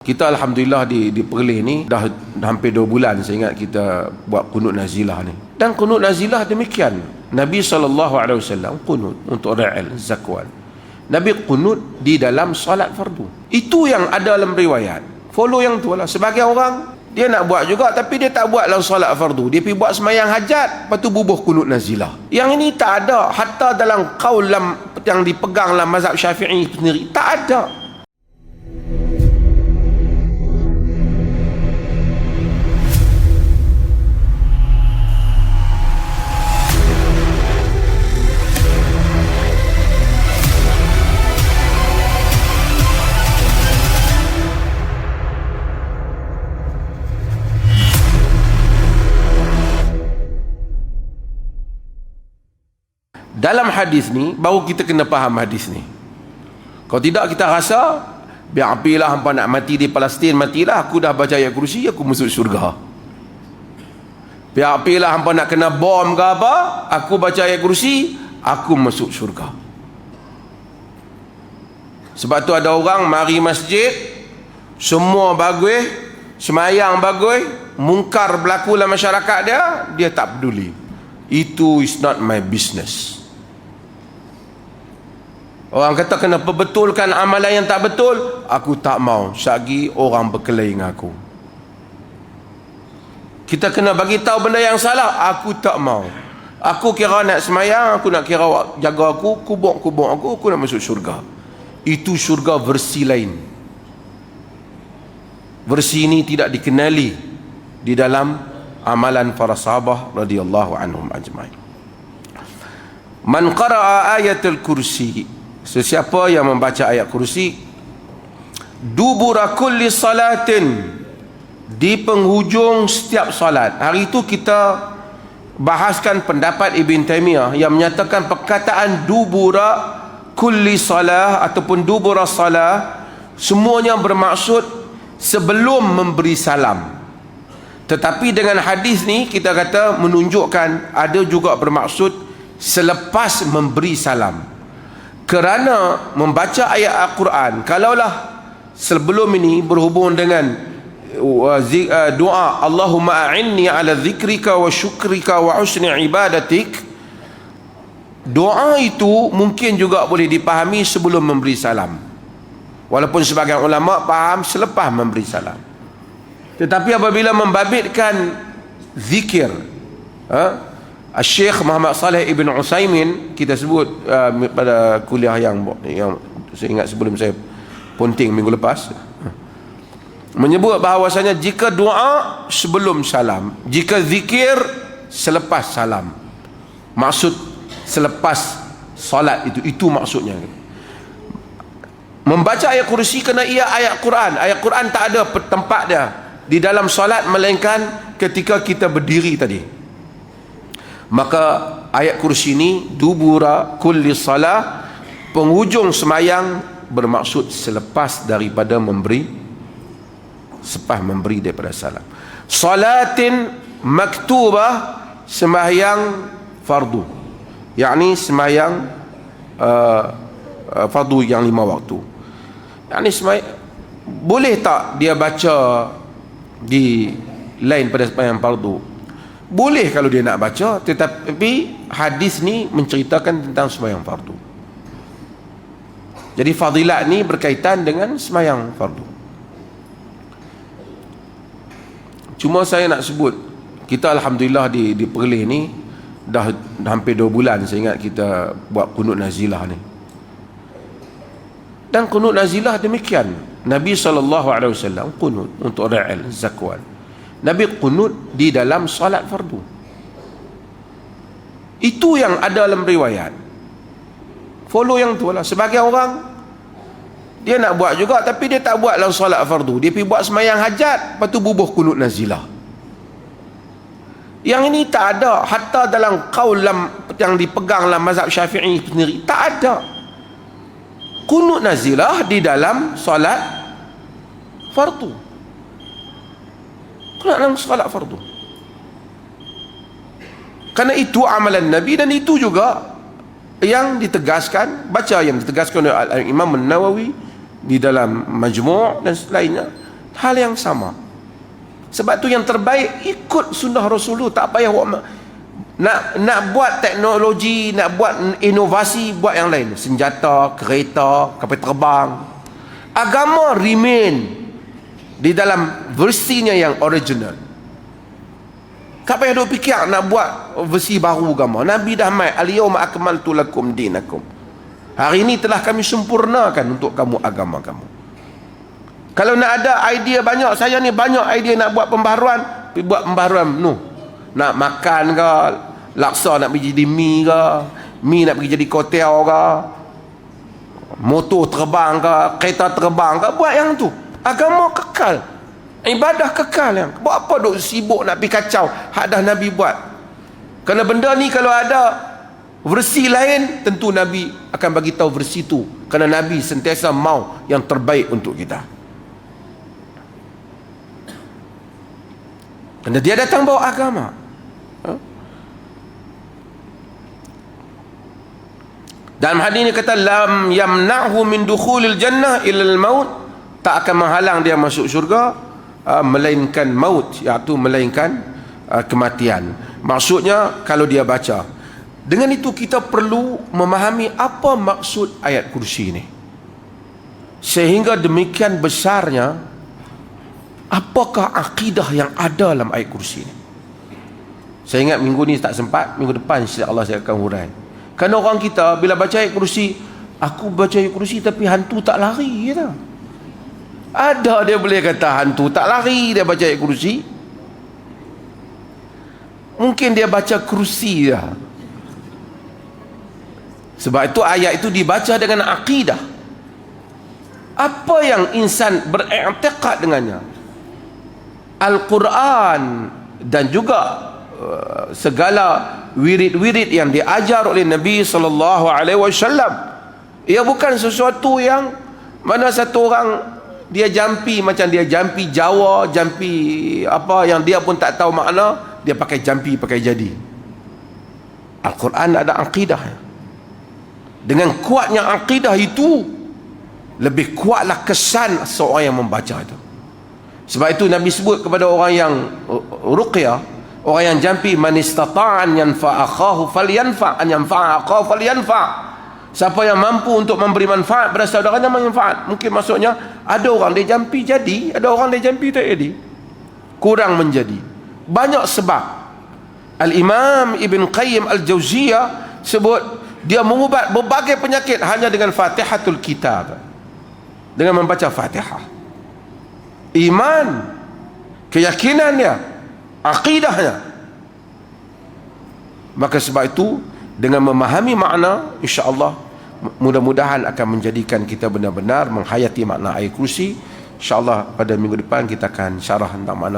Kita Alhamdulillah di Perlis ni dah hampir 2 bulan saya ingat kita buat kunut nazilah ni. Dan kunut nazilah demikian. Nabi SAW kunut untuk Ra'il Zakwan. Nabi kunut di dalam solat fardu. Itu yang ada dalam riwayat. Follow yang tu lah. Sebagai orang dia nak buat juga tapi dia tak buat dalam solat fardu. Dia pergi buat semayang hajat, lepas tu bubuh kunut nazilah. Yang ini tak ada. Hatta dalam qaul yang dipegang dalam mazhab Syafi'i sendiri tak ada. Dalam hadis ni baru kita kena faham hadis ni. Kalau tidak kita rasa biar apilah hampa nak mati di Palestin, matilah, aku dah baca ayat kursi aku masuk syurga. Biar apilah hampa nak kena bom ke apa, aku baca ayat kursi aku masuk syurga. Sebab tu ada orang mari masjid semua bagus, semayang bagus, mungkar berlaku dalam masyarakat dia tak peduli. Itu is not my business. Orang kata kena perbetulkan amalan yang tak betul, aku tak mau. Syagi orang berkelahi dengan aku. Kita kena bagi tahu benda yang salah, aku tak mau. Aku kira nak semayang, aku nak kira jaga aku, kubur aku nak masuk syurga. Itu syurga versi lain. Versi ini tidak dikenali di dalam amalan para sahabah radhiyallahu anhum ajma'in. Man qara'a ayatul kursi, sesiapa yang membaca ayat kursi dubura kulli salatin, di penghujung setiap salat. Hari itu kita bahaskan pendapat Ibn Taymiyah yang menyatakan perkataan dubura kulli salah ataupun dubura salah semuanya bermaksud sebelum memberi salam. Tetapi dengan hadis ni kita kata menunjukkan ada juga bermaksud selepas memberi salam. Kerana membaca ayat Al-Quran, kalaulah sebelum ini berhubung dengan doa Allahumma a'inni ala zikrika wa syukrika wa husni ibadatik, doa itu mungkin juga boleh dipahami sebelum memberi salam, walaupun sebagian ulama faham selepas memberi salam. Tetapi apabila membabitkan zikir, Syekh Muhammad Saleh Ibn Utsaimin, kita sebut pada kuliah yang saya ingat sebelum saya ponting minggu lepas, menyebut bahawasanya jika doa sebelum salam, jika zikir selepas salam, maksud selepas salat itu maksudnya. Membaca ayat kursi kena ia ayat Quran. Ayat Quran tak ada tempat dia di dalam solat melainkan ketika kita berdiri tadi. Maka ayat kursi ini dubura kulli salah, penghujung semayang, bermaksud selepas daripada memberi, selepas memberi daripada salam. Salatin maktubah, semayang fardu, yakni semayang fardu yang 5 waktu. Yakni boleh tak dia baca di lain pada semayang fardu? Boleh kalau dia nak baca, tetapi hadis ni menceritakan tentang semayang fardu. Jadi fadilat ni berkaitan dengan semayang fardu. Cuma saya nak sebut, kita Alhamdulillah di Perlis ni dah hampir 2 bulan saya ingat kita buat kunut nazilah ni. Dan kunut nazilah demikian. Nabi SAW kunut untuk Ra'il Zakwan. Nabi kunut di dalam solat fardu. Itu yang ada dalam riwayat. Follow yang tu lah. Sebagai orang dia nak buat juga tapi dia tak buat dalam solat fardu. Dia pergi buat semayang hajat, lepas tu bubuh kunut nazilah. Yang ini tak ada. Hatta dalam qaul yang dipegang dalam mazhab Syafi'i sendiri tak ada kunut nazilah di dalam solat fardu. Dalam solat fardu. Karena itu amalan Nabi, dan itu juga yang ditegaskan, baca yang ditegaskan oleh Imam An-Nawawi di dalam Majmu' dan lainnya, hal yang sama. Sebab tu yang terbaik ikut sunnah Rasulullah. Tak payah nak buat teknologi, nak buat inovasi, buat yang lain, senjata, kereta, kapal terbang. Agama remain di dalam versinya yang original. Tak payah duk fikir nak buat versi baru agama. Nabi dah mai, al-yawma akmaltu lakum dinakum. Hari ini telah kami sempurnakan untuk kamu agama kamu. Kalau nak ada idea banyak, saya ni banyak idea nak buat pembaharuan, pergi buat pembaharuan nak makan ke, laksa nak pergi jadi mi ke, mi nak pergi jadi hotel ke, motor terbang ke, kereta terbang ke, buat yang tu. Agama kekal, ibadah kekal. Yang buat apa duk sibuk nak pergi kacau hak dah Nabi buat. Kerana benda ni kalau ada versi lain, tentu Nabi akan bagi tahu versi tu. Kerana Nabi sentiasa mau yang terbaik untuk kita. Kerana dia datang bawa agama. Dalam hadis ini kata, lam yamna'hu min dukhulil jannah ilal maut, tak akan menghalang dia masuk syurga melainkan maut, iaitu melainkan kematian. Maksudnya kalau dia baca. Dengan itu kita perlu memahami apa maksud ayat kursi ini. Sehingga demikian besarnya apakah akidah yang ada dalam ayat kursi ini. Saya ingat minggu ni tak sempat, minggu depan insya-Allah saya akan hurai. Kerana orang kita bila baca ayat kursi, aku baca ayat kursi tapi hantu tak lari kata. Ada dia boleh kata hantu tak lari dia baca ayat kursi. Mungkin dia baca kursi dah. Sebab itu ayat itu dibaca dengan akidah. Apa yang insan beriktikad dengannya, Al-Quran dan juga segala wirid-wirid yang diajar oleh Nabi SAW, ia bukan sesuatu yang mana satu orang dia jampi, macam dia jampi Jawa, jampi apa yang dia pun tak tahu makna, dia pakai jampi, pakai jadi. Al-Quran ada akidah. Dengan kuatnya akidah itu, lebih kuatlah kesan seorang yang membaca itu. Sebab itu Nabi sebut kepada orang yang ruqyah, orang yang jampi, man istata'an yanfa'a akhahu falyanfa', an yanfa'a akhahu falyanfa'. Siapa yang mampu untuk memberi manfaat pada saudaranya, manfaat. Mungkin maksudnya ada orang dia jampi jadi, ada orang dia jampi tak jadi, kurang menjadi. Banyak sebab. Al-Imam Ibn Qayyim Al-Jauziyah sebut dia mengubat berbagai penyakit hanya dengan Fatihatul Kitab, dengan membaca Fatihah. Iman, keyakinannya, akidahnya. Maka sebab itu dengan memahami makna, insya-Allah mudah-mudahan akan menjadikan kita benar-benar menghayati makna ayat kursi. Insya-Allah pada minggu depan kita akan syarah tentang makna